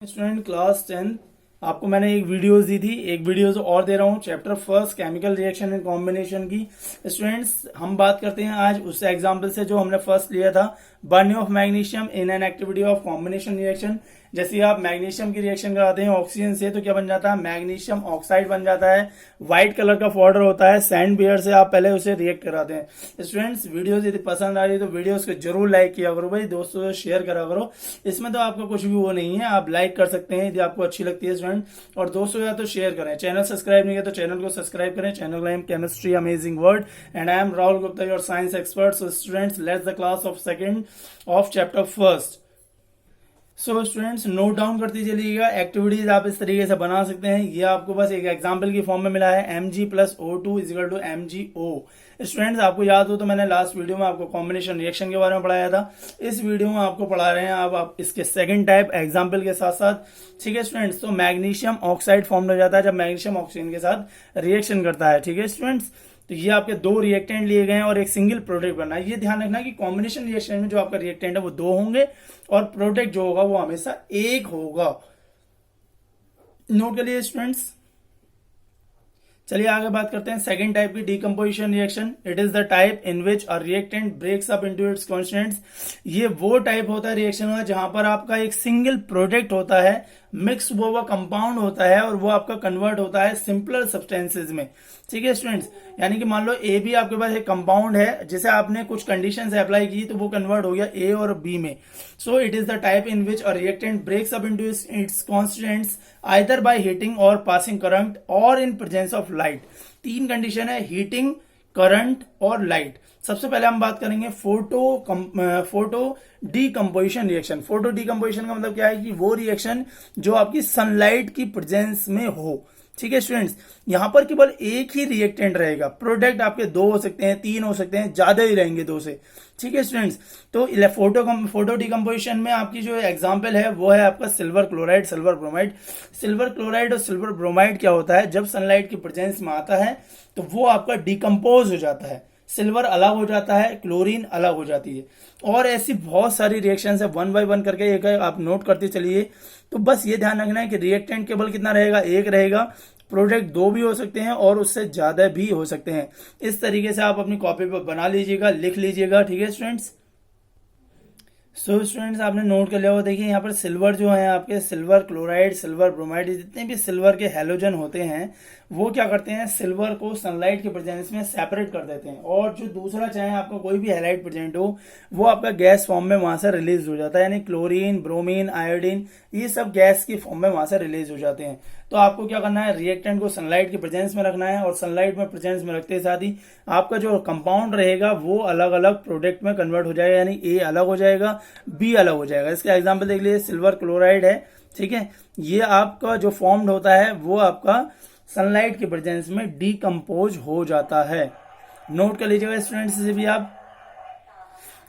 Student class 10 आपको मैंने एक वीडियोस दी थी, एक वीडियोस और दे रहा हूँ। Chapter first chemical reaction and combination की स्टूडेंट्स हम बात करते हैं आज उस एग्जांपल से जो हमने फर्स्ट लिया था, burning of magnesium in an activity of combination reaction. जैसे आप मैग्नीशियम की रिएक्शन कराते हैं ऑक्सीजन से तो क्या बन जाता है, मैग्नीशियम ऑक्साइड बन जाता है। व्हाइट कलर का पाउडर होता है, सैंड बियर से आप पहले उसे रिएक्ट कराते हैं। स्टूडेंट्स वीडियोस यदि पसंद आ रही है तो वीडियोस को जरूर लाइक किया करो भाई, दोस्तों से शेयर करा करो। इसमें तो आपका कुछ भी वो नहीं है, आप लाइक कर सकते हैं यदि आपको अच्छी लगती है स्टूडेंट, और दोस्तों या तो शेयर करें। चैनल सब्सक्राइब नहीं किया तो चैनल को सब्सक्राइब करें। Channel name chemistry amazing world and I am Rahul Gupta your science expert. So students let's the class of second of chapter first. So students note down करते चलिएगा। एक्टिविटीज आप इस तरीके से बना सकते हैं, ये आपको बस एक एग्जांपल की फॉर्म में मिला है, Mg plus O2 is equal to MgO। Students आपको याद हो तो मैंने लास्ट वीडियो में आपको कॉम्बिनेशन रिएक्शन के बारे में पढ़ाया था, इस वीडियो में आपको पढ़ा रहे हैं अब आप इसके सेकंड टाइप एग्जांपल के साथ साथ। ठीक है स्टूडेंट्स, तो मैग्नीशियम ऑक्साइड फॉर्म हो जाता है जब मैग्नीशियम ऑक्सीजन के साथ रिएक्शन करता है। ठीक है स्टूडेंट्स, तो ये आपके दो रिएक्टेंट लिए गए हैं और एक सिंगल प्रोडक्ट बनना है। ये ध्यान रखना कि कॉम्बिनेशन रिएक्शन में जो आपका रिएक्टेंट है वो दो होंगे और प्रोडक्ट जो होगा वो हमेशा एक होगा। नोट कर लिए स्टूडेंट्स। चलिए आगे बात करते हैं सेकंड टाइप की, decomposition reaction. It is the type in which a reactant breaks up into its constituents. ये वो टाइप होता है रिएक्शन का जहां पर आपका एक सिंगल प्रोडक्ट होता है, मिक्स हुआ कंपाउंड होता है और वो आपका कन्वर्ट होता है सिंपलर सब्सटेंसेज में। ठीक है स्टूडेंट्स, यानी कि मान लो ए बी आपके पास एक कंपाउंड है, जैसे आपने कुछ कंडीशंस अप्लाई की तो वो कन्वर्ट हो गया ए और बी में। So it is the type in which a reactant breaks up into its constituents either by heating और पासिंग करंट और इन प्रेजेंस ऑफ लाइट। तीन कंडीशन है, हीटिंग, करंट और लाइट। सबसे पहले हम बात करेंगे photo decomposition reaction. Photo decomposition का मतलब क्या है कि वो रिएक्शन जो आपकी सनलाइट की प्रेजेंस में हो। ठीक है स्टूडेंट्स, यहां पर केवल एक ही रिएक्टेंट रहेगा, प्रोडक्ट आपके दो हो सकते हैं, तीन हो सकते हैं, ज्यादा ही रहेंगे दो से। ठीक है स्टूडेंट्स, तो फोटो डीकंपोजिशन में आपकी जो एग्जांपल है वो है आपका silver chloride, silver bromide. Silver chloride और सिल्वर ब्रोमाइड क्या होता है, जब सनलाइट की प्रेजेंस में आता है तो वो आपका डिकम्पोज हो जाता है, सिल्वर अलग हो जाता है, क्लोरीन अलग हो जाती है। और ऐसी बहुत सारी रिएक्शन है, वन बाय वन करके एक आप नोट करते चलिए। तो बस ये ध्यान रखना है कि रिएक्टेंट केवल कितना रहेगा, एक रहेगा, प्रोडक्ट दो भी हो सकते हैं और उससे ज्यादा भी हो सकते हैं। इस तरीके से आप अपनी कॉपी पर बना लीजिएगा, लिख लीजिएगा। ठीक है स्टूडेंट्स, सो स्टूडेंट्स आपने नोट कर लिया हो। देखिए यहाँ पर सिल्वर जो है आपके, सिल्वर क्लोराइड, सिल्वर ब्रोमाइड, जितने भी सिल्वर के हैलोजन होते हैं वो क्या करते हैं, सिल्वर को सनलाइट के प्रेजेंस में सेपरेट कर देते हैं, और जो दूसरा चाहे आपका कोई भी हैलाइड प्रेजेंट हो वो आपका गैस फॉर्म में वहां से रिलीज हो जाता है, यानी क्लोरीन, ब्रोमीन, आयोडीन, ये सब गैस की फॉर्म में वहां से रिलीज हो जाते हैं। तो आपको क्या करना है, रिएक्टेंट को सनलाइट की प्रेजेंस में रखना है, और सनलाइट में प्रेजेंस में रखते साथ ही आपका जो कंपाउंड रहेगा वो अलग अलग प्रोडक्ट में कन्वर्ट हो जाएगा, यानी ए अलग हो जाएगा, बी अलग हो जाएगा। इसका एग्जाम्पल देख लीजिए, सिल्वर क्लोराइड है। ठीक है, ये आपका जो फॉर्म्ड होता है वो आपका सनलाइट के प्रेजेंस में डीकम्पोज हो जाता है। नोट कर लीजिएगा स्टूडेंट्स, इसे भी आप।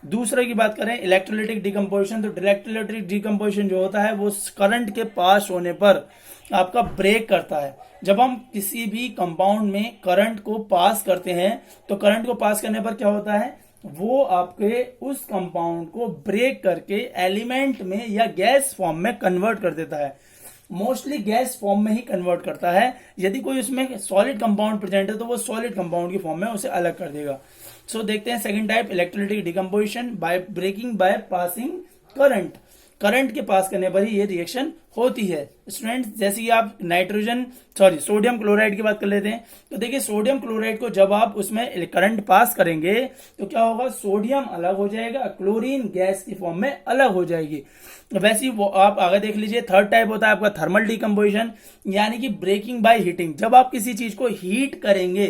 दूसरे की बात करें इलेक्ट्रोलाइटिक डीकम्पोजिशन, तो इलेक्ट्रोलाइटिक डीकम्पोजिशन जो होता है वो करंट के पास होने पर आपका ब्रेक करता है। जब हम किसी भी कंपाउंड में करंट को पास करते हैं तो करंट को पास करने पर क्या होता है, वो आपके उस कंपाउंड को ब्रेक करके एलिमेंट में या गैस फॉर्म में कन्वर्ट कर देता है। मोस्टली गैस फॉर्म में ही कन्वर्ट करता है। यदि कोई उसमें सॉलिड कंपाउंड प्रेजेंट है तो वो सॉलिड कंपाउंड की फॉर्म में उसे अलग कर देगा। सो देखते हैं second type, electrolytic decomposition by breaking by passing current. Current के पास करने पर ही ये रिएक्शन होती है स्टूडेंट्स। जैसे कि आप सोडियम क्लोराइड की बात कर लेते हैं, तो देखिए सोडियम क्लोराइड को जब आप उसमें करंट पास करेंगे तो क्या होगा, सोडियम अलग हो जाएगा, क्लोरीन गैस की फॉर्म में अलग हो जाएगी। वैसे ही वो आप आगे देख लीजिए, थर्ड टाइप होता है आपका थर्मल डीकंपोजिशन, यानी कि ब्रेकिंग बाय हीटिंग। जब आप किसी चीज को हीट करेंगे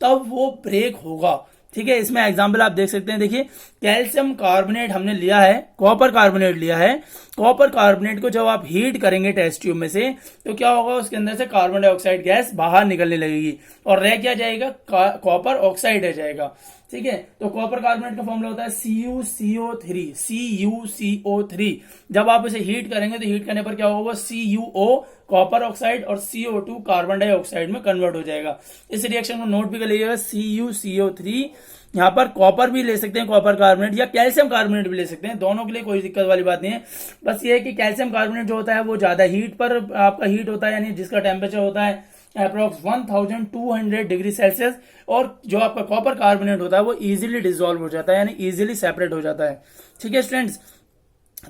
तब वो ब्रेक होगा। ठीक है, इसमें एग्जाम्पल आप देख सकते हैं। देखिए कैल्शियम कार्बोनेट हमने लिया है, कॉपर कार्बोनेट लिया है। कॉपर कार्बोनेट को जब आप हीट करेंगे टेस्ट ट्यूब में से तो क्या होगा, उसके अंदर से कार्बन डाइऑक्साइड गैस बाहर निकलने लगेगी और रह क्या जाएगा, कॉपर ऑक्साइड रह जाएगा। ठीक है, तो कॉपर कार्बोनेट का फॉर्मूला होता है CuCO3। जब आप इसे हीट करेंगे तो हीट करने पर क्या होगा, CuO कॉपर ऑक्साइड और CO2 कार्बन डाइऑक्साइड में कन्वर्ट हो जाएगा। इस रिएक्शन को नोट भी कर लीजिएगा, CuCO3 यहाँ पर कॉपर भी ले सकते हैं, कॉपर कार्बोनेट, या कैल्शियम कार्बोनेट भी ले सकते हैं, दोनों के लिए कोई दिक्कत वाली बात नहीं है। बस ये है कि कैल्शियम कार्बोनेट जो होता है वो ज्यादा हीट पर आपका हीट होता है, यानी जिसका टेम्परेचर होता है अप्रोक्स 1200 डिग्री सेल्सियस, और जो आपका कॉपर कार्बोनेट होता है वो इजीली डिसॉल्व हो जाता है, यानी इजीली सेपरेट हो जाता है। ठीक है स्टूडेंट्स,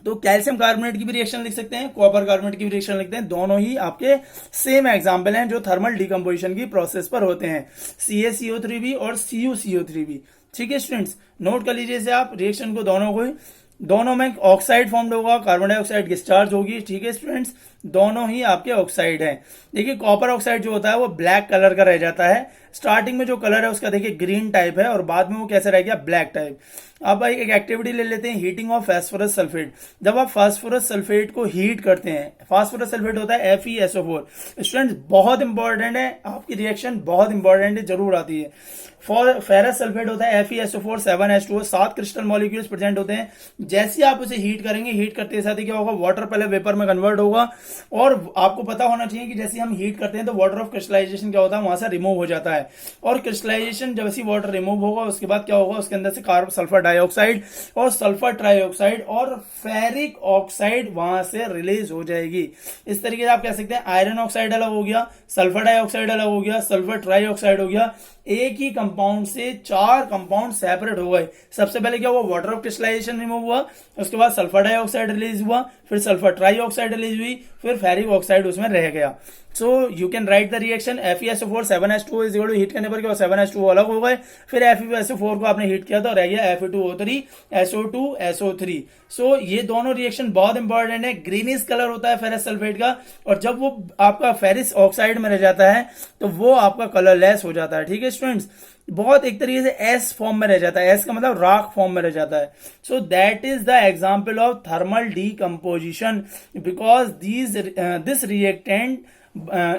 तो कैल्शियम कार्बोनेट की भी रिएक्शन लिख सकते हैं, कॉपर कार्बोनेट की भी रिएक्शन लिखते हैं, दोनों ही आपके सेम एग्जांपल हैं जो थर्मल डिकम्पोजिशन की प्रोसेस पर होते हैं, CaCO3 भी और CuCO3 भी। ठीक है स्टूडेंट्स, नोट कर लीजिए इसे आप रिएक्शन को, दोनों में ऑक्साइड फॉर्म्ड होगा, कार्बन डाइऑक्साइड डिस्चार्ज होगी। ठीक है स्टूडेंट्स, दोनों ही आपके ऑक्साइड हैं। देखिए कॉपर ऑक्साइड जो होता है वो ब्लैक कलर का रह जाता है, स्टार्टिंग में जो कलर है उसका देखिए ग्रीन टाइप है, और बाद में वो कैसे रह गया, ब्लैक टाइप। अब एक एक्टिविटी ले लेते हैं, हीटिंग ऑफ फास्फोरस सल्फेट। जब आप फास्फोरस सल्फेट को हीट करते हैं, फास्फोरस सल्फेट होता है FeSO4। स्टूडेंट्स बहुत इंपॉर्टेंट है, आपकी रिएक्शन बहुत इंपॉर्टेंट है, जरूर आती है। फेरस सल्फेट होता है FeSO4 7H2O, 7 crystal molecules present होते हैं। जैसे ही आप उसे हीट करेंगे, हीट करते साथ ही क्या होगा, वाटर पहले वेपर में कन्वर्ट होगा, और आपको पता होना चाहिए कि जैसे हम हीट करते हैं तो वाटर ऑफ क्रिस्टलाइजेशन क्या होता है, वहां से रिमूव हो जाता है, और क्रिस्टलाइजेशन जब ऐसी वाटर रिमूव होगा उसके बाद क्या होगा, उसके अंदर से कार्बन सल्फर डाइऑक्साइड और सल्फर ट्राइऑक्साइड और फेरिक ऑक्साइड वहां से रिलीज हो जाएगी। इस तरीके से आप कह सकते हैं आयरन ऑक्साइड अलग हो गया, सल्फर डाइऑक्साइड अलग हो गया, सल्फर ट्राइऑक्साइड हो गया, एक ही कंपाउंड से 4 कंपाउंड सेपरेट हो गए। सबसे पहले क्या हुआ, वाटर ऑफ क्रिस्टलाइजेशन रिमूव हुआ, उसके बाद सल्फर डाइऑक्साइड रिलीज हुआ, फिर सल्फर ट्राइऑक्साइड रिलीज हुई, फिर फेरिक ऑक्साइड उसमें रह गया। So you can write the reaction FeSO4 7H2O is equal to, heat करने पर क्या 7H2O अलग हो गए, फिर FeSO4 को आपने हीट किया तो रह गया Fe2O3 SO2 SO3। सो ये दोनों रिएक्शन बहुत इंपॉर्टेंट है। ग्रीनिश कलर होता है फेरस सल्फेट का, और जब वो आपका फेरिस ऑक्साइड में रह जाता है तो वो आपका कलरलेस हो जाता है। ठीक है स्टूडेंट्स, बहुत एक तरीके से एस फॉर्म में रह जाता है, एस का मतलब राख फॉर्म में रह जाता है। So that is the example of thermal decomposition, because this reactant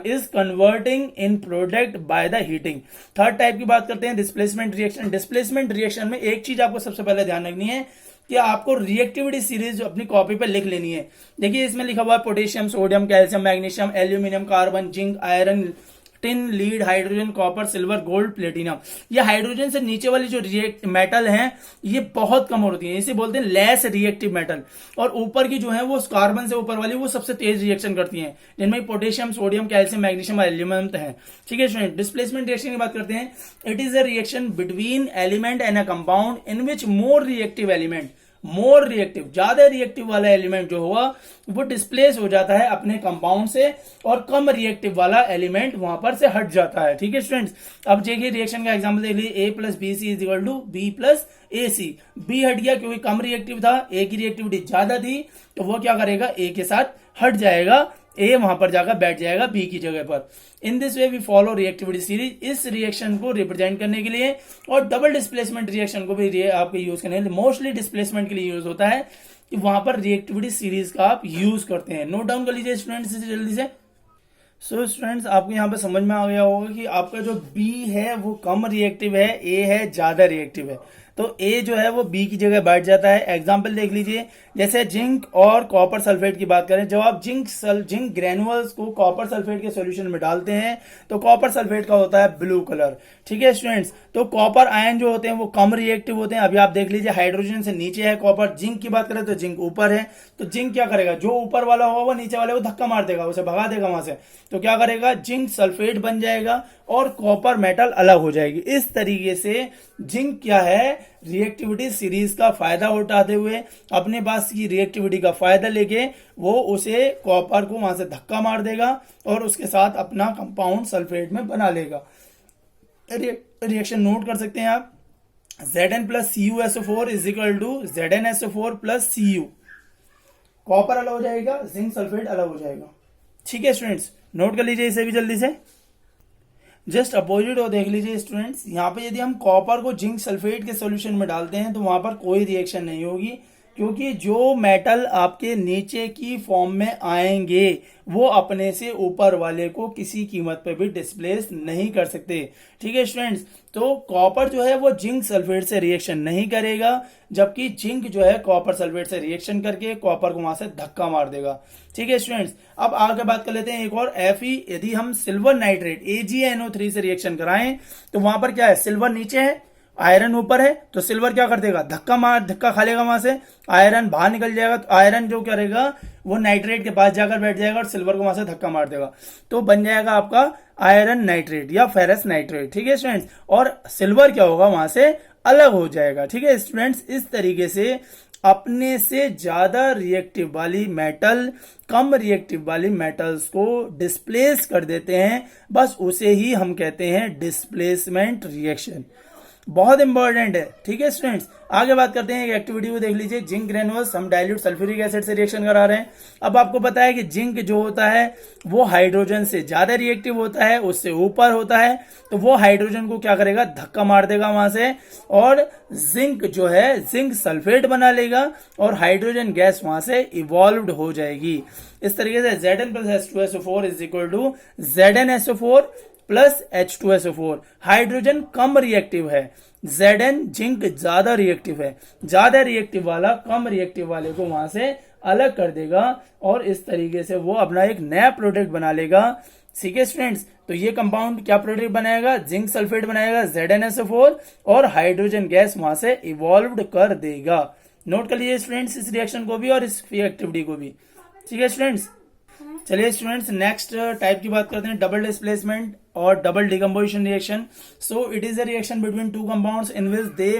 is converting in product by the heating. Third type की बात करते हैं, डिस्प्लेसमेंट रिएक्शन। डिस्प्लेसमेंट रिएक्शन में एक चीज आपको सबसे पहले ध्यान रखनी है कि आपको रिएक्टिविटी सीरीज अपनी कॉपी पे लिख लेनी है। देखिए इसमें लिखा हुआ है potassium, sodium, calcium, magnesium, aluminium, carbon, zinc, iron, tin, lead, hydrogen, copper, silver, gold, platinum. ये हाइड्रोजन से नीचे वाली जो मेटल हैं ये बहुत कम होती है, इसे बोलते हैं लेस रिएक्टिव मेटल, और ऊपर की जो है वो कार्बन से ऊपर वाली वो सबसे तेज रिएक्शन करती हैं, जिनमें पोटेशियम, सोडियम, कैल्शियम, मैग्नीशियम और एल्यूमिनियम है। ठीक है स्टूडेंट, डिस्प्लेसमेंट रिएक्शन की बात करते हैं। It is a reaction between element and a compound in which more reactive element, more reactive, ज्यादा रिएक्टिव वाला एलिमेंट जो होगा वो डिस्प्लेस हो जाता है अपने कंपाउंड से, और कम रिएक्टिव वाला एलिमेंट वहां पर से हट जाता है। ठीक है स्टूडेंट्स, अब देखिए रिएक्शन का एग्जांपल देख लीजिए, A + BC is equal to B + AC। B हट गया क्योंकि कम रिएक्टिव था, A की रिएक्टिविटी ज्यादा थी, तो वो क्या करेगा, A के साथ हट जाएगा, A वहां पर जाकर बैठ जाएगा B की जगह पर। In this way we follow reactivity series, इस रिएक्शन को रिप्रेजेंट करने के लिए, और डबल डिस्प्लेसमेंट रिएक्शन को भी आपके यूज करने के लिए, मोस्टली डिस्प्लेसमेंट के लिए यूज होता है कि वहां पर रिएक्टिविटी सीरीज का आप यूज करते हैं। नोट डाउन कर लीजिए स्टूडेंट्स इसे जल्दी से। सो स्टूडेंट्स, आपको यहाँ पे समझ में आ गया होगा कि आपका जो B है वो कम रिएक्टिव है, A है ज्यादा रिएक्टिव है, तो A जो है वो B की जगह बैठ जाता है। एग्जाम्पल देख लीजिए, जैसे जिंक और कॉपर सल्फेट की बात करें, जब आप जिंक ग्रेनुअल्स को कॉपर सल्फेट के सॉल्यूशन में डालते हैं तो कॉपर सल्फेट का होता है ब्लू कलर। ठीक है स्टूडेंट्स, तो कॉपर आयन जो होते हैं वो कम रिएक्टिव होते हैं। अभी आप देख लीजिए हाइड्रोजन से नीचे है कॉपर, जिंक की बात करें तो जिंक ऊपर है, तो जिंक क्या करेगा, जो ऊपर वाला होगा वो नीचे वाले को धक्का मार देगा, उसे भगा देगा वहां से, तो क्या करेगा, जिंक सल्फेट बन जाएगा और कॉपर मेटल अलग हो जाएगी। इस तरीके से जिंक क्या है, रिएक्टिविटी सीरीज का फायदा उठाते हुए, अपने पास की रिएक्टिविटी का फायदा लेके वो उसे कॉपर को वहां से धक्का मार देगा और उसके साथ अपना कंपाउंड सल्फेट में बना लेगा। रिएक्शन नोट कर सकते हैं आप, Zn + CuSO4 is equal to ZnSO4 + Cu। Copper अलग हो जाएगा, जिंक सल्फेट अलग हो जाएगा। ठीक है स्टूडेंट्स, नोट कर लीजिए इसे भी जल्दी से। जस्ट अपोजिट और देख लीजिए स्टूडेंट्स, यहाँ पे यदि हम कॉपर को जिंक सल्फेट के सॉल्यूशन में डालते हैं तो वहां पर कोई रिएक्शन नहीं होगी, क्योंकि जो मेटल आपके नीचे की फॉर्म में आएंगे वो अपने से ऊपर वाले को किसी कीमत पे भी डिस्प्लेस नहीं कर सकते। ठीक है स्टूडेंट्स, तो कॉपर जो है वो जिंक सल्फेट से रिएक्शन नहीं करेगा, जबकि जिंक जो है कॉपर सल्फेट से रिएक्शन करके कॉपर को वहां से धक्का मार देगा। ठीक है स्टूडेंट्स, अब आगे बात कर लेते हैं एक और, Fe। यदि हम सिल्वर नाइट्रेट AgNO3 से रिएक्शन कराएं तो वहां पर क्या है, सिल्वर नीचे है आयरन ऊपर है तो सिल्वर क्या कर देगा, धक्का खा लेगा वहां से, आयरन बाहर निकल जाएगा, तो आयरन जो करेगा वो नाइट्रेट के पास जाकर बैठ जाएगा और सिल्वर को वहां से धक्का मार देगा, तो बन जाएगा आपका आयरन नाइट्रेट या फेरस नाइट्रेट। ठीक है स्टूडेंट्स, और सिल्वर क्या होगा वहां से अलग हो जाएगा। ठीक है स्टूडेंट्स, इस तरीके से अपने से ज्यादा रिएक्टिव वाली मेटल कम रिएक्टिव वाली मेटल्स को डिस्प्लेस कर देते हैं, बस उसे ही हम कहते हैं डिस्प्लेसमेंट रिएक्शन। बहुत इंपॉर्टेंट है। ठीक है स्टूडेंट्स, आगे बात करते हैं, एक एक्टिविटी को देख लीजिए। जिंक ग्रेनुअल्स हम डाइल्यूट सल्फ्यूरिक एसिड से रिएक्शन करा रहे हैं। अब आपको पता है कि जिंक जो होता है वो हाइड्रोजन से ज्यादा रिएक्टिव होता है, उससे ऊपर होता है, तो वो हाइड्रोजन को क्या करेगा, धक्का मार देगा वहां से, और जिंक जो है जिंक सल्फेट बना लेगा और हाइड्रोजन गैस वहां से इवॉल्व्ड हो जाएगी। इस तरीके से Zn plus H2SO4 is equal to ZnSO4 plus H2SO4। Hydrogen कम रिएक्टिव है, Zn जिंक ज्यादा रिएक्टिव है, ज्यादा रिएक्टिव वाला कम रिएक्टिव वाले को वहां से अलग कर देगा और इस तरीके से वो अपना एक नया प्रोडक्ट बना लेगा। ठीक है स्टूडेंट्स, तो ये कंपाउंड क्या प्रोडक्ट बनाएगा, जिंक सल्फेट बनाएगा ZnSO4 और हाइड्रोजन गैस वहां से इवॉल्व्ड कर देगा। नोट कर लीजिए स्टूडेंट्स इस रिएक्शन को भी और इस एक्टिविटी को भी। ठीक है स्टूडेंट्स, चलिए स्टूडेंट्स नेक्स्ट टाइप की बात करते हैं, डबल डिस्प्लेसमेंट और double decomposition reaction. So it is a reaction between two compounds in which they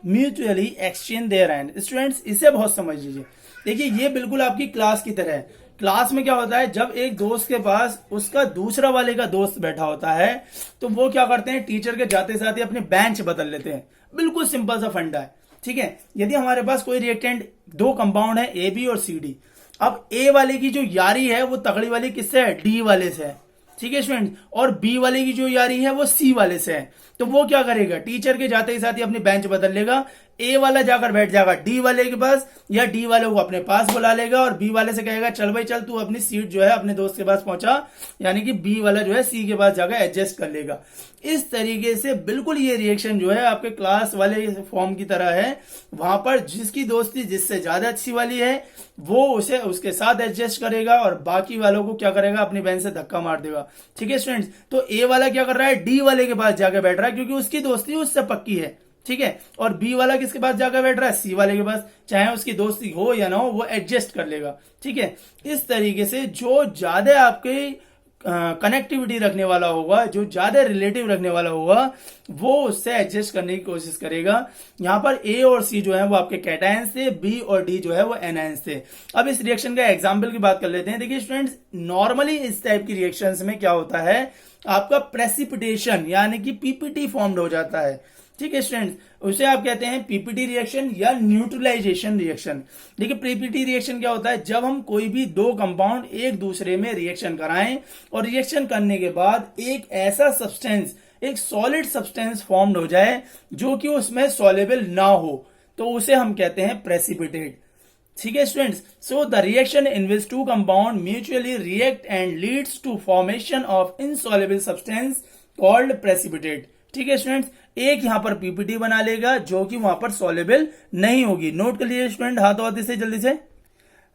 mutually exchange there ion. Students इसे बहुत समझ लीजिए। देखिए ये बिल्कुल आपकी क्लास की तरह है। क्लास में क्या होता है, जब एक दोस्त के पास उसका दूसरा वाले का दोस्त बैठा होता है तो वो क्या करते हैं, टीचर के जाते साथ ही अपने बेंच बदल लेते हैं। बिल्कुल सिंपल सा फंडा है। ठीक है, यदि हमारे पास कोई रिएक्टेंट दो कंपाउंड है ए बी और सी डी, अब ए वाले की जो यारी है वो तगड़ी वाली किससे है, डी वाले से है। ठीक है स्टूडेंट, और बी वाले की जो यारी है वो सी वाले से है, तो वो क्या करेगा, टीचर के जाते ही साथ ही अपनी बेंच बदल लेगा। ए वाला जाकर बैठ जाएगा डी वाले के पास या डी वाले को अपने पास बुला लेगा और बी वाले से कहेगा चल भाई चल तू अपनी सीट जो है अपने दोस्त के पास पहुंचा, यानी कि बी वाला जो है सी के पास जाकर एडजस्ट कर लेगा। इस तरीके से बिल्कुल ये रिएक्शन जो है आपके क्लास वाले फॉर्म की तरह है। वहां पर जिसकी दोस्ती जिससे ज्यादा अच्छी वाली है वो उसे उसके साथ एडजस्ट करेगा और बाकी वालों को क्या करेगा, अपनी बहन से धक्का मार देगा। ठीक है स्टूडेंट्स, तो ए वाला क्या कर रहा है, डी वाले के पास जाकर बैठ रहा है क्योंकि उसकी दोस्ती उससे पक्की है। ठीक है, और बी वाला किसके पास जाकर बैठ रहा है, सी वाले के पास, चाहे उसकी दोस्ती हो या ना हो वो एडजस्ट कर लेगा। ठीक है, इस तरीके से जो ज्यादा आपके कनेक्टिविटी रखने वाला होगा, जो ज्यादा रिलेटिव रखने वाला होगा, वो उससे एडजस्ट करने की कोशिश करेगा। यहां पर ए और सी जो है वो आपके कैटायंस थे, बी और डी जो है वो एनायंस थे। अब इस रिएक्शन का एग्जांपल की बात कर लेते हैं। देखिए स्टूडेंट्स, नॉर्मली इस टाइप की रिएक्शंस में क्या होता है, आपका प्रेसिपिटेशन यानी कि पीपीटी फॉर्म्ड हो जाता है। ठीक है स्टूडेंट्स, उसे आप कहते हैं पीपीटी रिएक्शन या न्यूट्रलाइजेशन रिएक्शन। देखिए पीपीटी रिएक्शन क्या होता है, जब हम कोई भी दो कंपाउंड एक दूसरे में रिएक्शन कराएं और रिएक्शन करने के बाद एक ऐसा सब्सटेंस, एक सॉलिड सब्सटेंस फॉर्म्ड हो जाए जो कि उसमें सॉल्युबल ना हो, तो उसे हम कहते हैं प्रेसिपिटेट। ठीक है students, so the reaction in which two compound mutually react and leads to formation of insoluble substance called precipitate. ठीक है स्टूडेंट्स, एक यहां पर पीपीटी बना लेगा जो कि वहां पर सॉल्युबल नहीं होगी। नोट कर लीजिए स्टूडेंट, हाथों हाथ से जल्दी से।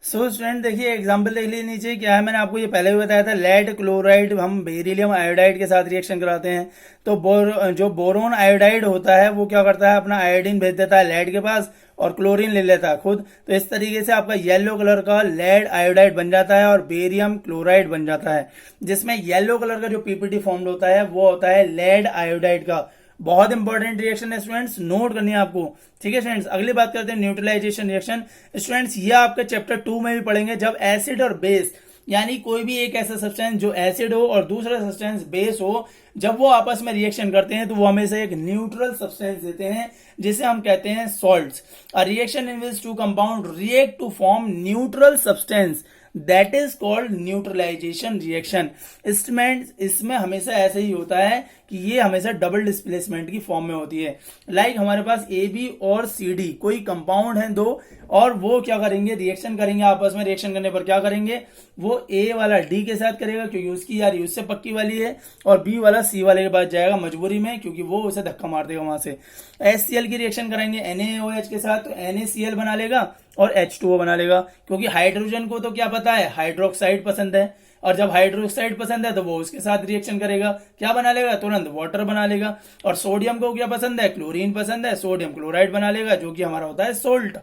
सो स्टूडेंट देखिए एग्जांपल देख लीजिए नीचे क्या है, मैंने आपको ये पहले भी बताया था, लेड क्लोराइड हम बेरिलियम आयोडाइड के साथ रिएक्शन कराते हैं। तो जो बोरोन आयोडाइड होता है वो क्या करता है, अपना आयोडीन भेज देता है लेड के पास और क्लोरीन ले लेता है खुद। तो इस तरीके से आपका येलो कलर का लेड आयोडाइड बन जाता है और बेरियम क्लोराइड बन जाता है, जिसमें येलो कलर का जो पीपीटी फॉर्म्ड होता है वो होता है लेड आयोडाइड का। बहुत इंपॉर्टेंट रिएक्शन है स्टूडेंट्स, नोट करनी है आपको। ठीक है स्टूडेंट्स, अगली बात करते हैं न्यूट्रलाइजेशन रिएक्शन। स्टूडेंट्स ये आपके चैप्टर 2 में भी पढ़ेंगे, जब एसिड और बेस यानी कोई भी एक ऐसा सब्सटेंस जो एसिड हो और दूसरा सब्सटेंस बेस हो, जब वो आपस में रिएक्शन करते हैं तो वो हमेशा एक न्यूट्रल सब्सटेंस देते हैं जिसे हम कहते हैं salts. A reaction in which two compound react to form neutral substance that is called neutralisation reaction. इसमें हमेशा ऐसे ही होता है कि ये हमेशा डबल डिस्प्लेसमेंट की फॉर्म में होती है। लाइक हमारे पास ए बी और सी डी कोई कंपाउंड है दो, और वो क्या करेंगे, रिएक्शन करेंगे आपस में। रिएक्शन करने पर क्या करेंगे, वो ए वाला डी के साथ करेगा क्योंकि उसकी यारी उससे पक्की वाली है, और बी वाला सी वाले के पास जाएगा मजबूरी में क्योंकि वो उसे धक्का मार देगा वहां से। HCl की रिएक्शन करेंगे NaOH के साथ तो NaCl बना लेगा और H2O बना लेगा, क्योंकि हाइड्रोजन को तो क्या पता है, हाइड्रोक्साइड पसंद है, और जब हाइड्रोक्साइड पसंद है तो वो उसके साथ रिएक्शन करेगा, क्या बना लेगा, तुरंत वाटर बना लेगा। और सोडियम को क्या पसंद है, क्लोरीन पसंद है, सोडियम क्लोराइड बना लेगा, जो कि हमारा होता है सोल्ट।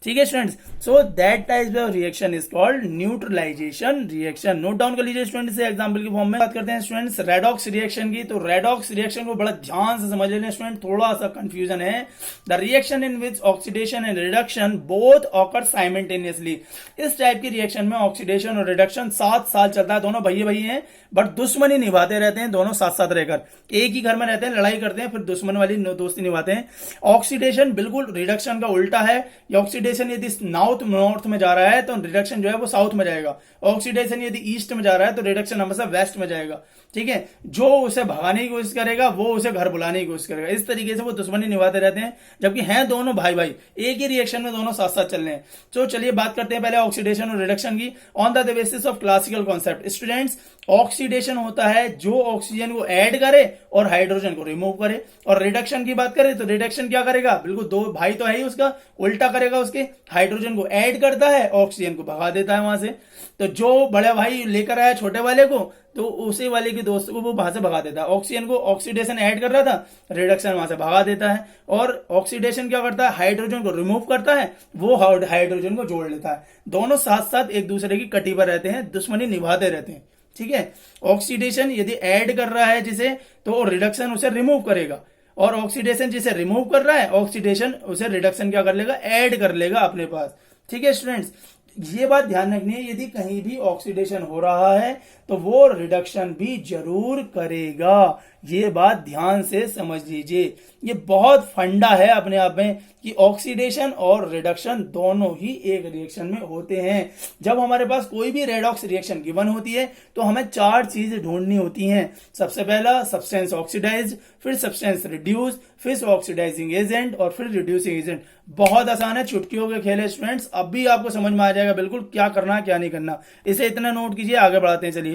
ठीक है students, so that type of reaction is called neutralisation reaction. Note down कर लीजिए स्टूडेंट्स, एग्जांपल की फॉर्म में बात करते हैं स्टूडेंट्स रेडॉक्स रिएक्शन की। तो रेडॉक्स रिएक्शन को बड़ा ध्यान से समझ लेना स्टूडेंट, थोड़ा सा कंफ्यूजन है। The reaction in which oxidation and reduction both occur simultaneously. इस टाइप की रिएक्शन में ऑक्सीडेशन और रिडक्शन साथ साथ चलता है, दोनों भैया भैया हैं, बट दुश्मनी निभाते रहते हैं दोनों साथ साथ रहकर, एक ही घर में रहते हैं, लड़ाई करते हैं, फिर दुश्मन वाली दोस्ती निभाते हैं। ऑक्सीडेशन बिल्कुल रिडक्शन का उल्टा है। ऑक्सीडेशन यदि नॉर्थ में जा रहा है तो रिडक्शन जो है वो साउथ में जाएगा। ऑक्सीडेशन यदि ईस्ट में जा रहा है तो रिडक्शन हमेशा वेस्ट में जाएगा। ठीक है, जो उसे भगाने की कोशिश करेगा वो उसे घर बुलाने की कोशिश करेगा। इस तरीके से वो दुश्मनी निभाते रहते हैं, जबकि हैं दोनों भाई भाई, एक ही रिएक्शन में दोनों साथ साथ चल रहे हैं। तो चलिए बात करते हैं पहले ऑक्सीडेशन और रिडक्शन की on the basis of classical concept. Students, oxidation होता है जो ऑक्सीजन को ऐड करे और हाइड्रोजन को रिमूव करे, और रिडक्शन की बात करें तो रिडक्शन क्या करेगा, बिल्कुल दो भाई तो है ही, उसका उल्टा करेगा, उसके हाइड्रोजन को ऐड करता है, ऑक्सीजन को भगा देता है वहां से। तो जो बड़ा भाई लेकर आया छोटे वाले को, तो उसी वाले के दोस्त को वो वहां से भगा देता है। ऑक्सीजन को ऑक्सीडेशन ऐड कर रहा था, रिडक्शन वहां से भगा देता है। और ऑक्सीडेशन क्या करता है, हाइड्रोजन को रिमूव करता है, वो हाइड्रोजन को जोड़ लेता है। दोनों साथ साथ एक दूसरे की कटी पर रहते हैं, दुश्मनी निभाते रहते हैं। ठीक है, ऑक्सीडेशन यदि ऐड कर रहा है जिसे, तो रिडक्शन उसे रिमूव करेगा, और ऑक्सीडेशन जिसे रिमूव कर रहा है, ऑक्सीडेशन उसे रिडक्शन क्या कर लेगा, ऐड कर लेगा अपने पास। ठीक है स्टूडेंट्स, ये बात ध्यान रखनी है, यदि कहीं भी ऑक्सीडेशन हो रहा है तो वो रिडक्शन भी जरूर करेगा। ये बात ध्यान से समझ लीजिए, ये बहुत फंडा है अपने आप में कि ऑक्सीडेशन और रिडक्शन दोनों ही एक रिएक्शन में होते हैं। जब हमारे पास कोई भी रेडॉक्स रिएक्शन गिवन होती है तो हमें चार चीजें ढूंढनी होती हैं। सबसे पहला सब्सटेंस ऑक्सीडाइज, फिर सब्सटेंस रिड्यूस, फिर ऑक्सीडाइजिंग एजेंट, और फिर रिड्यूसिंग एजेंट। बहुत आसान है, चुटकियों के खेल है स्टूडेंट्स, अब भी आपको समझ में आ जाएगा बिल्कुल क्या करना है क्या नहीं करना। इसे इतना नोट कीजिए, आगे बढ़ाते हैं। चलिए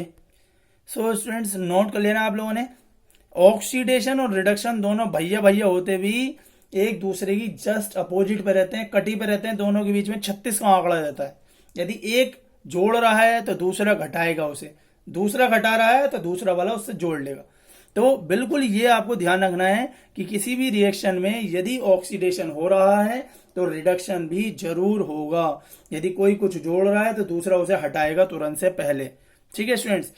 सो स्टूडेंट्स, नोट कर लेना आप लोगों ने, ऑक्सीडेशन और रिडक्शन दोनों भैया भैया होते भी एक दूसरे की जस्ट अपोजिट पे रहते हैं, कटी पे रहते हैं। दोनों के बीच में 36 का आंकड़ा रहता है। यदि एक जोड़ रहा है तो दूसरा घटाएगा उसे, दूसरा घटा रहा है तो दूसरा वाला उससे जोड़ लेगा। तो बिल्कुल ये आपको ध्यान रखना है कि किसी भी रिएक्शन में यदि ऑक्सीडेशन हो रहा है तो रिडक्शन भी जरूर होगा। यदि कोई कुछ जोड़ रहा है तो दूसरा उसे हटाएगा तुरंत से पहले। ठीक है स्टूडेंट्स,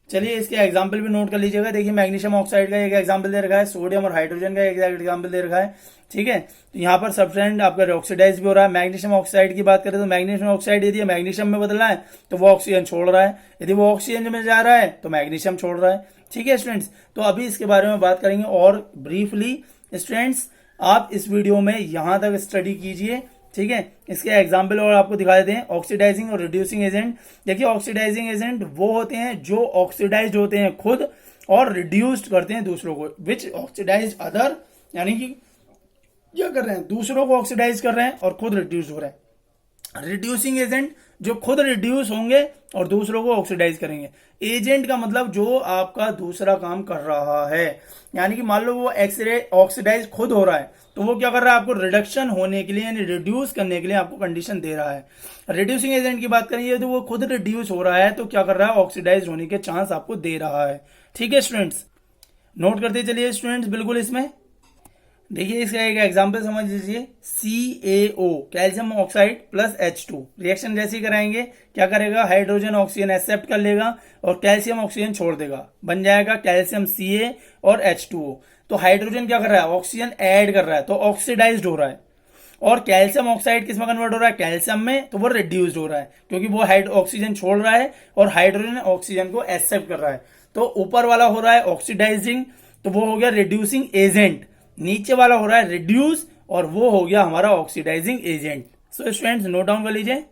चलिए इसके एग्जाम्पल भी नोट कर लीजिएगा। देखिए मैग्नीशियम ऑक्साइड का एक एग्जाम्पल दे रखा है, सोडियम और हाइड्रोजन का एक एग्जाम्पल दे रखा है। ठीक है, तो यहाँ पर सब्सटेंस आपका ऑक्सीडाइज भी हो रहा है। मैग्नीशियम ऑक्साइड की बात करें तो मैग्नीशियम ऑक्साइड यदि मैग्नीशियम में बदलना है तो वो ऑक्सीजन छोड़ रहा है, यदि वो ऑक्सीजन में जा रहा है तो मैग्नीशियम छोड़ रहा है। ठीक है स्टूडेंट्स, तो अभी इसके बारे में बात करेंगे और ब्रीफली। स्टूडेंट्स, आप इस वीडियो में यहां तक स्टडी कीजिए। ठीक है, इसके एग्जाम्पल और आपको दिखा देते हैं। ऑक्सीडाइजिंग और रिड्यूसिंग एजेंट, देखिए ऑक्सीडाइजिंग एजेंट वो होते हैं जो ऑक्सीडाइज होते हैं खुद और रिड्यूस्ड करते हैं दूसरों को, विच ऑक्सीडाइज अदर, यानी कि क्या कर रहे हैं, दूसरों को ऑक्सीडाइज कर रहे हैं और खुद रिड्यूस हो रहे हैं। रिड्यूसिंग एजेंट जो खुद रिड्यूस होंगे और दूसरों को ऑक्सीडाइज करेंगे। एजेंट का मतलब जो आपका दूसरा काम कर रहा है, यानी कि मान लो वो ऑक्सीडाइज खुद हो रहा है तो वो क्या कर रहा है, आपको रिडक्शन होने के लिए यानी रिड्यूस करने के लिए आपको कंडीशन दे रहा है। रिड्यूसिंग एजेंट की बात करेंगे तो वो खुद रिड्यूस हो रहा है तो क्या कर रहा है, ऑक्सीडाइज होने के चांस आपको दे रहा है। ठीक है स्टूडेंट्स, नोट करते चलिए स्टूडेंट्स बिल्कुल। इसमें देखिए इसका एक एग्जांपल समझ लीजिए, CaO calcium oxide plus H2 reaction जैसी कराएंगे, क्या करेगा, हाइड्रोजन ऑक्सीजन एक्सेप्ट कर लेगा और कैल्शियम ऑक्सीजन छोड़ देगा, बन जाएगा कैल्शियम Ca और H2O। तो हाइड्रोजन क्या कर रहा है, ऑक्सीजन ऐड कर रहा है तो ऑक्सीडाइज्ड हो रहा है, और कैल्शियम ऑक्साइड किस में कन्वर्ट हो रहा है, कैल्शियम में, तो वो रिड्यूस्ड हो रहा है क्योंकि वो ऑक्सीजन छोड़ रहा है और हाइड्रोजन ऑक्सीजन को एक्सेप्ट कर रहा है। तो ऊपर वाला हो रहा है ऑक्सीडाइजिंग, तो वो हो गया रिड्यूसिंग एजेंट, नीचे वाला हो रहा है रिड्यूस और वो हो गया हमारा oxidising agent. So students note down कर लीजिए।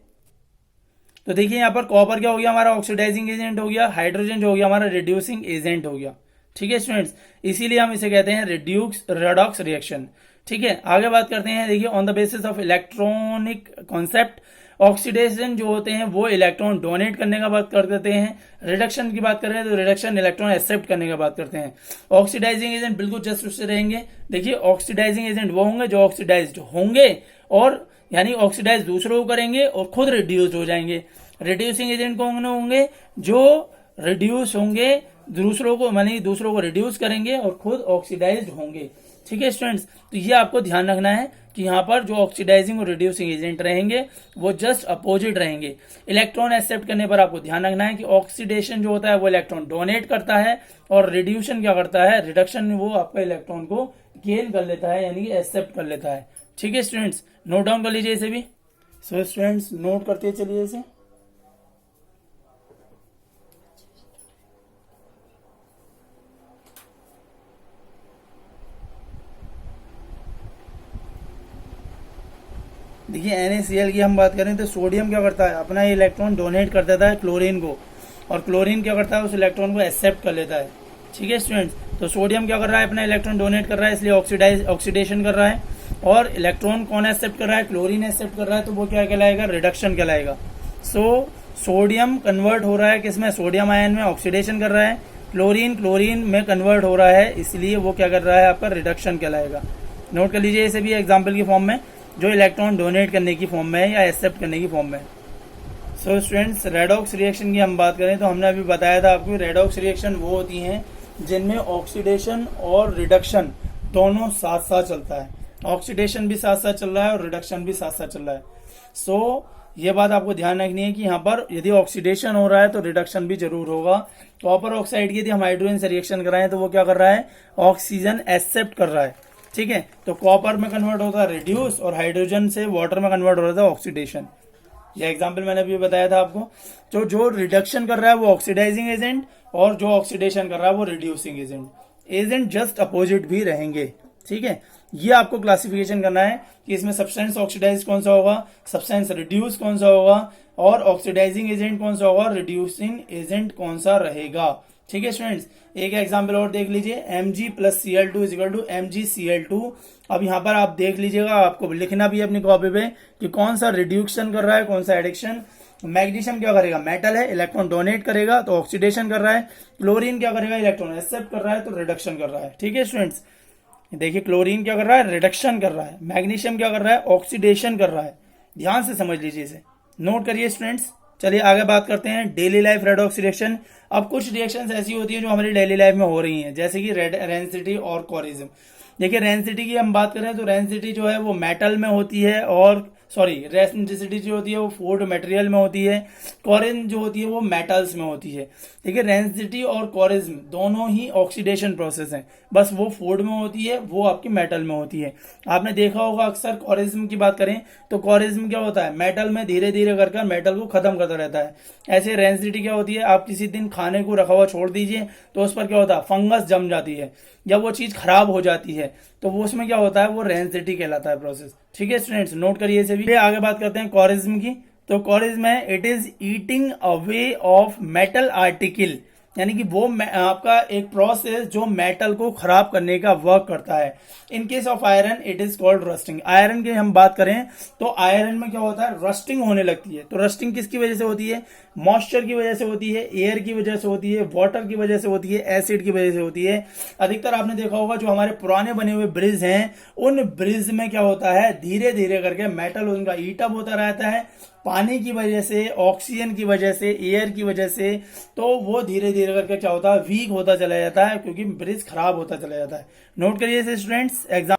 तो देखिए यहाँ पर कॉपर क्या हो गया, हमारा ऑक्सीडाइजिंग एजेंट हो गया, हाइड्रोजन जो हो गया हमारा रिड्यूसिंग एजेंट हो गया। ठीक है स्टूडेंट्स, इसीलिए हम इसे कहते हैं रेडॉक्स रिएक्शन। ठीक है, आगे बात करते हैं। देखिए on the basis of electronic concept, oxidation जो होते हैं वो इलेक्ट्रॉन डोनेट करने का बात करते हैं। रिडक्शन की बात करें तो रिडक्शन इलेक्ट्रॉन एक्सेप्ट करने का बात करते हैं। ऑक्सीडाइजिंग एजेंट बिल्कुल जस्ट उससे रहेंगे। देखिए ऑक्सीडाइजिंग एजेंट वो होंगे जो ऑक्सीडाइज्ड होंगे और यानी ऑक्सीडाइज दूसरों को करेंगे और खुद रिड्यूस हो जाएंगे। रिड्यूसिंग एजेंट कौन होंगे? जो रिड्यूस होंगे, दूसरों को मानी दूसरों को रिड्यूस करेंगे और खुद ऑक्सीडाइज होंगे। ठीक है स्टूडेंट्स, तो ये आपको ध्यान रखना है कि यहाँ पर जो ऑक्सीडाइजिंग और रिड्यूसिंग एजेंट रहेंगे वो जस्ट अपोजिट रहेंगे। इलेक्ट्रॉन एक्सेप्ट करने पर आपको ध्यान रखना है कि ऑक्सीडेशन जो होता है वो इलेक्ट्रॉन डोनेट करता है और रिड्यूशन क्या करता है, रिडक्शन वो आपका इलेक्ट्रॉन को गेन कर लेता है, यानी कि एक्सेप्ट कर लेता है। ठीक है स्टूडेंट्स, नोट डाउन कर लीजिए इसे भी। सो स्टूडेंट्स नोट करते चलिए इसे। देखिए NaCl की हम बात करें तो सोडियम क्या करता है, अपना इलेक्ट्रॉन डोनेट कर देता है क्लोरीन को, और क्लोरीन क्या करता है, उस इलेक्ट्रॉन को एक्सेप्ट कर लेता है। ठीक है स्टूडेंट्स, तो सोडियम क्या कर रहा है, अपना इलेक्ट्रॉन डोनेट कर रहा है, इसलिए ऑक्सीडेशन कर रहा है, और इलेक्ट्रॉन कौन एक्सेप्ट कर रहा है, क्लोरीन एक्सेप्ट कर रहा है, तो वो क्या कहलाएगा, रिडक्शन कहलाएगा। सो सोडियम कन्वर्ट हो रहा है किसमें, सोडियम आयन में, ऑक्सीडेशन कर रहा है। क्लोरीन में कन्वर्ट हो रहा है, इसलिए वो क्या कर रहा है, आपका रिडक्शन कहलाएगा। नोट कर लीजिए इसे भी एग्जाम्पल की फॉर्म में, जो इलेक्ट्रॉन डोनेट करने की फॉर्म में है या एक्सेप्ट करने की फॉर्म में। सो स्टूडेंट्स, रेडॉक्स रिएक्शन की हम बात करें तो हमने अभी बताया था आपको, रेडॉक्स रिएक्शन वो होती हैं जिनमें ऑक्सीडेशन और रिडक्शन दोनों साथ साथ चलता है। ऑक्सीडेशन भी साथ साथ चल रहा है और रिडक्शन भी साथ साथ चल रहा है। सो ये बात आपको ध्यान रखनी है कि यहाँ पर यदि ऑक्सीडेशन हो रहा है तो रिडक्शन भी जरूर होगा। कॉपर ऑक्साइड की यदि हम हाइड्रोजन से रिएक्शन कराएं तो वो क्या कर रहा है, ऑक्सीजन एक्सेप्ट कर रहा है। ठीक है, तो कॉपर में कन्वर्ट होता है रिड्यूस, और हाइड्रोजन से वाटर में कन्वर्ट हो रहा था ऑक्सीडेशन। ये एग्जांपल मैंने अभी बताया था आपको। तो जो रिडक्शन कर रहा है वो ऑक्सीडाइजिंग एजेंट, और जो ऑक्सीडेशन कर रहा है वो रिड्यूसिंग एजेंट जस्ट अपोजिट भी रहेंगे। ठीक है, ये आपको क्लासिफिकेशन करना है कि इसमें सब्सटेंस ऑक्सीडाइज कौन सा होगा, सब्सटेंस रिड्यूस कौन सा होगा, और ऑक्सीडाइजिंग एजेंट कौन सा होगा, रिड्यूसिंग एजेंट कौन सा रहेगा। ठीक है स्टूडेंट्स, एक एग्जाम्पल और देख लीजिए, Mg plus Cl2 is equal to MgCl2। अब यहाँ पर आप देख लीजिएगा, आपको लिखना भी है अपनी कॉपी पे कि कौन सा रिड्यूक्शन कर रहा है, कौन सा एडिक्शन। मैग्नीशियम क्या करेगा, मेटल है, इलेक्ट्रॉन डोनेट करेगा तो ऑक्सीडेशन कर रहा है। क्लोरीन क्या करेगा, इलेक्ट्रॉन एक्सेप्ट कर रहा है तो रिडक्शन कर रहा है। ठीक है स्टूडेंट्स, देखिए क्लोरीन क्या कर रहा है, रिडक्शन कर रहा है। मैग्नीशियम क्या कर रहा है, ऑक्सीडेशन कर रहा है। ध्यान से समझ लीजिए इसे, नोट करिए स्टूडेंट्स। चलिए आगे बात करते हैं डेली लाइफ रेडॉक्स रिएक्शन। अब कुछ रिएक्शंस ऐसी होती हैं जो हमारी डेली लाइफ में हो रही हैं, जैसे कि रेंसिटी और कोरिज्म। देखिए रेंसिटी की हम बात करें तो रेंसिटी जो है वो मेटल में होती है, और रेंसिटी जो होती है वो फूड मटेरियल में होती है। कोरिज्म जो होती है वो मेटल्स में होती है। देखिए रेंसिटी और कोरिज्म दोनों ही ऑक्सीडेशन प्रोसेस हैं, बस वो फूड में होती है, वो आपकी मेटल में होती है। आपने देखा होगा अक्सर कोरिज्म की बात करें तो कोरिज्म क्या होता है, मेटल में धीरे धीरे कर मेटल को खत्म करता रहता है। ऐसे रेंसिटी क्या होती है, आप किसी दिन खाने को रखा हुआ छोड़ दीजिए तो उस पर क्या होता है, फंगस जम जाती है, जब वो चीज खराब हो जाती है तो वो उसमें क्या होता है, वो रेंसिटी कहलाता है प्रोसेस। ठीक है स्टूडेंट्स, नोट करिए इसे भी। आगे बात करते हैं कोरिज्म की। तो कोरिज्म है, it is eating away of metal article, यानी कि वो आपका एक प्रोसेस जो मेटल को खराब करने का वर्क करता है। In case of iron it is called rusting. Iron की हम बात करें तो आयरन में क्या होता है, रस्टिंग होने लगती है। तो रस्टिंग किसकी वजह से होती है, मॉइस्चर की वजह से होती है, एयर की वजह से होती है, वाटर की वजह से होती है, एसिड की वजह से होती है। अधिकतर आपने देखा होगा जो हमारे पुराने बने हुए ब्रिज हैं, उन ब्रिज में क्या होता है, धीरे धीरे करके मेटल उनका ईटअप होता रहता है, पानी की वजह से, ऑक्सीजन की वजह से, एयर की वजह से। तो वो धीरे धीरे करके क्या होता है, वीक होता चला जाता है, क्योंकि ब्रिज खराब होता चला जाता है। नोट करिए इसे स्टूडेंट्स। एग्जाम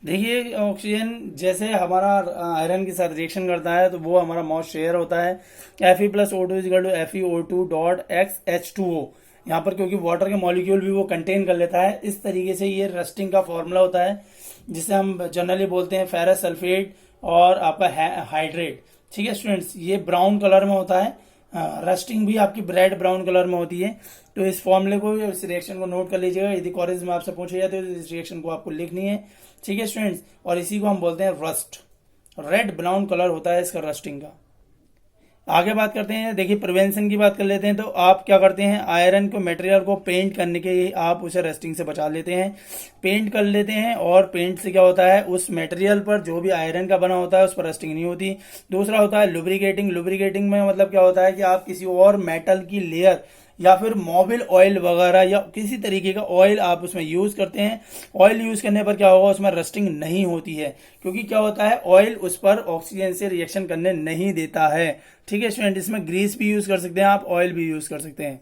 देखिए ऑक्सीजन जैसे हमारा आयरन के साथ रिएक्शन करता है तो वो हमारा मॉइस्चर होता है, Fe plus O2 is equal to FeO2 dot XH2O। यहाँ पर क्योंकि वाटर के मॉलिक्यूल भी वो कंटेन कर लेता है, इस तरीके से ये रस्टिंग का फॉर्मूला होता है, जिसे हम जनरली बोलते हैं फेरस सल्फेट और आपका हाइड्रेट। ठीक है स्टूडेंट्स, ये ब्राउन कलर में होता है, रस्टिंग भी आपकी ब्रेड ब्राउन कलर में होती है। तो इस फॉर्मूले को, इस रिएक्शन को नोट कर लीजिएगा, यदि कॉलेज में आपसे पूछे जाते तो इस रिएक्शन को आपको लिखनी है। ठीक है स्टूडेंट्स, और इसी को हम बोलते हैं रस्ट। रेड ब्राउन कलर होता है इसका रस्टिंग का। आगे बात करते हैं, देखिए प्रिवेंशन की बात कर लेते हैं। तो आप क्या करते हैं, आयरन को मटेरियल को पेंट करने के आप उसे रस्टिंग से बचा लेते हैं, पेंट कर लेते हैं, और पेंट से क्या होता है, उस मटेरियल पर जो भी आयरन का बना होता है उस पर रस्टिंग नहीं होती। दूसरा होता है लुब्रिकेटिंग। लुब्रिकेटिंग में मतलब क्या होता है कि आप किसी और मेटल की लेयर या फिर मोबिल ऑयल वगैरह या किसी तरीके का ऑयल आप उसमें यूज करते हैं, ऑयल यूज करने पर क्या होगा, उसमें रस्टिंग नहीं होती है, क्योंकि क्या होता है ऑयल उस पर ऑक्सीजन से रिएक्शन करने नहीं देता है। ठीक है स्टूडेंट, इसमें ग्रीस भी यूज कर सकते हैं आप, ऑयल भी यूज कर सकते हैं।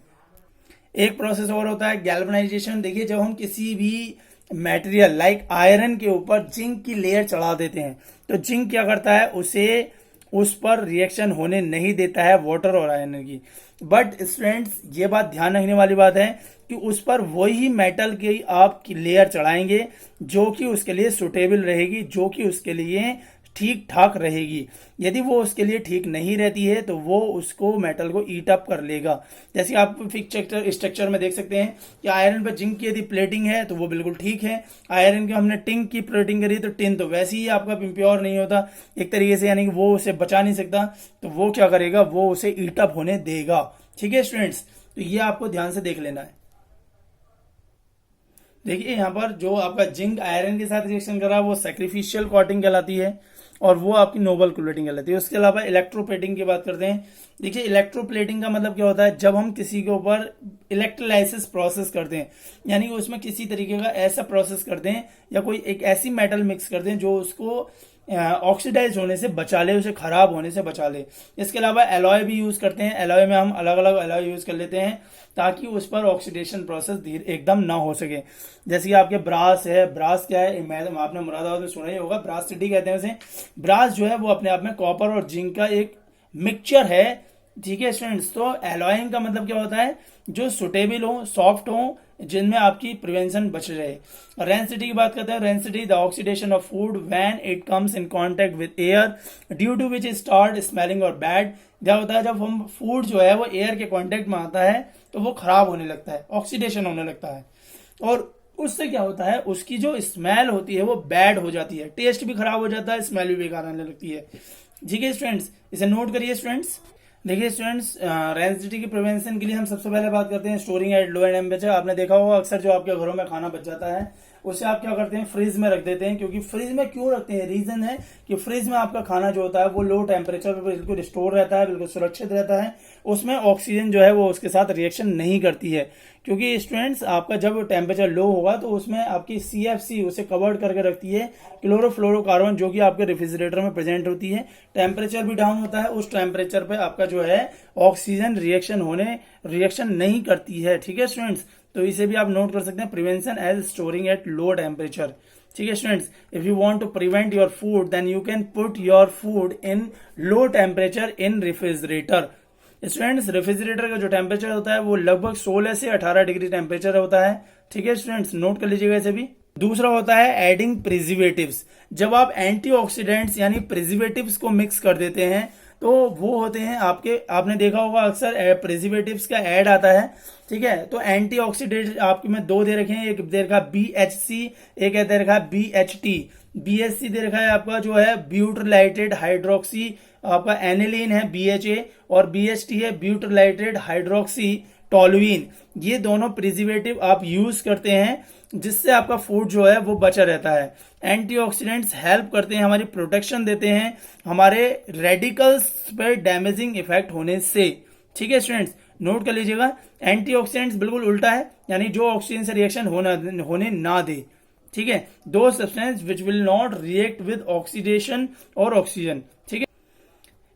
एक प्रोसेस और होता है गैल्वेनाइजेशन। देखिए, जब हम किसी भी मटेरियल लाइक आयरन के ऊपर जिंक की लेयर चढ़ा देते हैं, तो जिंक क्या करता है, उसे उस पर रिएक्शन होने नहीं देता है वाटर और आयरन की। बट स्टूडेंट्स, ये बात ध्यान रखने वाली बात है कि उस पर वही मेटल की आप की लेयर चढ़ाएंगे जो कि उसके लिए सुटेबल रहेगी, जो कि उसके लिए ठीक ठाक रहेगी। यदि वो उसके लिए ठीक नहीं रहती है तो वो उसको मेटल को ईट अप कर लेगा। जैसे आप फिक्स स्ट्रक्चर में देख सकते हैं कि आयरन पर जिंक की यदि प्लेटिंग है तो वो बिल्कुल ठीक है, आयरन की हमने टिन की प्लेटिंग करी तो टिन तो वैसे ही आपका इम्प्योर नहीं होता एक तरीके से, यानी कि वो उसे बचा नहीं सकता, तो वो क्या करेगा, वो उसे ईट अप होने देगा। ठीक है स्टूडेंट्स, तो ये आपको ध्यान से देख लेना है। देखिए यहाँ पर जो आपका जिंक आयरन के साथ रिएक्शन कर रहा है वो सैक्रिफिशियल कॉटिंग कहलाती है और वो आपकी नोबल प्लेटिंग कहलाती है। उसके अलावा इलेक्ट्रोप्लेटिंग की बात करते हैं। देखिए, इलेक्ट्रोप्लेटिंग का मतलब क्या होता है, जब हम किसी के ऊपर इलेक्ट्रोलाइसिस प्रोसेस करते हैं, यानी कि उसमें किसी तरीके का ऐसा प्रोसेस करते हैं या कोई एक ऐसी मेटल मिक्स करते हैं जो उसको ऑक्सीडाइज होने से बचा ले, उसे खराब होने से बचा ले। इसके अलावा एलॉय भी यूज करते हैं। एलॉय में हम अलग अलग एलॉय यूज कर लेते हैं ताकि उस पर ऑक्सीडेशन प्रोसेस एकदम ना हो सके। जैसे कि आपके ब्रास है, ब्रास क्या है, आपने मुरादाबाद में सुना ही होगा, ब्रास सिटी कहते हैं उसे। ब्रास जो है वो अपने आप में कॉपर और जिंक का एक मिक्सचर है। ठीक है स्टूडेंट्स, तो एलॉइंग का मतलब क्या होता है, जो सुटेबल हो, सॉफ्ट हो, जिनमें आपकी प्रिवेंशन बच रहे। रेंसिटी की बात करते हैं। Rancidity the oxidation of food when it comes in contact with air due to which start smelling और बैड। क्या होता है, जब हम फूड जो है वो एयर के कांटेक्ट में आता है तो वो खराब होने लगता है, ऑक्सीडेशन होने लगता है, और उससे क्या होता है, उसकी जो स्मेल होती है वो बैड हो जाती है, टेस्ट भी खराब हो जाता है, स्मेल भी बेकार आने लगती है। ठीक है स्टूडेंट्स, इसे नोट करिए स्टूडेंट्स। देखिए स्टूडेंट्स, रेंसिटी की प्रिवेंशन के लिए हम सबसे पहले बात करते हैं स्टोरिंग एट लो टेम्परेचर। आपने देखा होगा अक्सर जो आपके घरों में खाना बच जाता है उसे आप क्या करते हैं, फ्रिज में रख देते हैं। क्योंकि फ्रिज में क्यों रखते हैं, रीजन है कि फ्रिज में आपका खाना जो होता है वो लो टेम्परेचर पर बिल्कुल स्टोर रहता है, बिल्कुल सुरक्षित रहता है, उसमें ऑक्सीजन जो है वो उसके साथ रिएक्शन नहीं करती है। क्योंकि स्टूडेंट्स, आपका जब टेम्परेचर लो होगा तो उसमें आपकी CFC उसे कवर्ड करके रखती है, क्लोरोफ्लोरोकार्बन, जो कि आपके रेफ्रिजरेटर में प्रेजेंट होती है। टेम्परेचर भी डाउन होता है, उस टेम्परेचर पे आपका जो है ऑक्सीजन रिएक्शन नहीं करती है। ठीक है स्टूडेंट्स, तो इसे भी आप नोट कर सकते हैं, prevention as storing at low temperature. ठीक है students, if you want to prevent your food then you can put your food in low temperature in refrigerator. Students, refrigerator का जो टेम्परेचर होता है वो लगभग 16 से 18 डिग्री टेम्परेचर होता है। ठीक है स्टूडेंट्स, नोट कर लीजिएगा इसे भी। दूसरा होता है एडिंग प्रिजर्वेटिव्स। जब आप एंटीऑक्सीडेंट्स यानी प्रिजर्वेटिव्स को मिक्स कर देते हैं तो वो होते हैं आपके, आपने देखा होगा अक्सर प्रिजर्वेटिव्स का ऐड आता है। ठीक है, तो एंटीऑक्सीडेंट आपके में दो दे रखे हैं, एक दे रखा है BHC, एक दे रखा है BHT। BHC दे रखा है आपका जो है ब्यूटरलाइटेड हाइड्रोक्सी, आपका एनिलीन है BHA, और BHT है ब्यूटरलाइटेड हाइड्रोक्सी टोलुइन। ये दोनों प्रिजर्वेटिव आप यूज करते हैं जिससे आपका फूड जो है वो बचा रहता है। एंटीऑक्सीडेंट्स हेल्प करते हैं, हमारी प्रोटेक्शन देते हैं हमारे रेडिकल्स पर डैमेजिंग इफेक्ट होने से। ठीक है स्टूडेंट्स, नोट कर लीजिएगा, एंटीऑक्सीडेंट्स बिल्कुल उल्टा है, यानी जो ऑक्सीजन से रिएक्शन होने ना दे। ठीक है, दो substance which will not react with oxidation और ऑक्सीजन। ठीक है,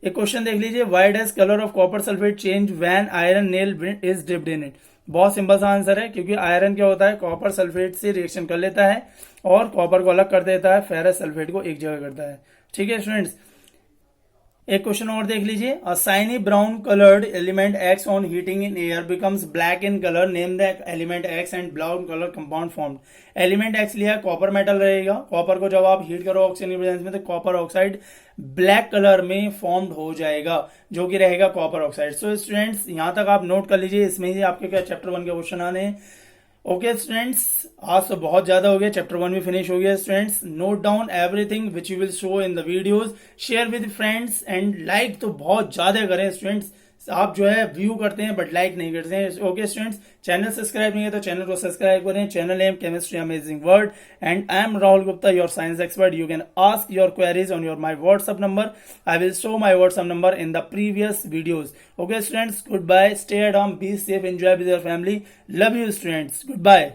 एक क्वेश्चन देख लीजिए, why does colour of copper sulphate change when iron nail is dipped in it. बहुत सिंपल सा आंसर है, क्योंकि आयरन क्या होता है, कॉपर सल्फेट से रिएक्शन कर लेता है और कॉपर को अलग कर देता है, फेरस सल्फेट को एक जगह करता है। ठीक है स्टूडेंट्स, एक क्वेश्चन और देख लीजिए, अ shiny brown coloured element x on heating in air becomes black in colour, name the element x and brown colour compound formed. Element x लिया है, कॉपर मेटल रहेगा, कॉपर को जब आप हीट करो ऑक्सीजन की प्रेजेंस में तो कॉपर ऑक्साइड ब्लैक कलर में फॉर्म्ड हो जाएगा, जो कि रहेगा कॉपर ऑक्साइड। सो स्टूडेंट्स, यहां तक आप नोट कर लीजिए, इसमें ही आपके क्या चैप्टर 1 के क्वेश्चन आने हैं। ओके स्टूडेंट्स, आज तो बहुत ज्यादा हो गया, चैप्टर 1 भी फिनिश हो गया। Students, note down everything which you will show in the videos, share with friends and like तो बहुत ज्यादा करें स्टूडेंट्स, आप जो है व्यू करते हैं बट लाइक नहीं करते हैं। ओके स्टूडेंट्स, चैनल सब्सक्राइब नहीं है तो चैनल को सब्सक्राइब करें। Channel name chemistry amazing world and I am Rahul Gupta, your science expert. You can ask your queries on your my WhatsApp number. I will show my WhatsApp number in the previous videos. Okay students, goodbye, stay at home, be safe, enjoy with your family, love you students, good bye.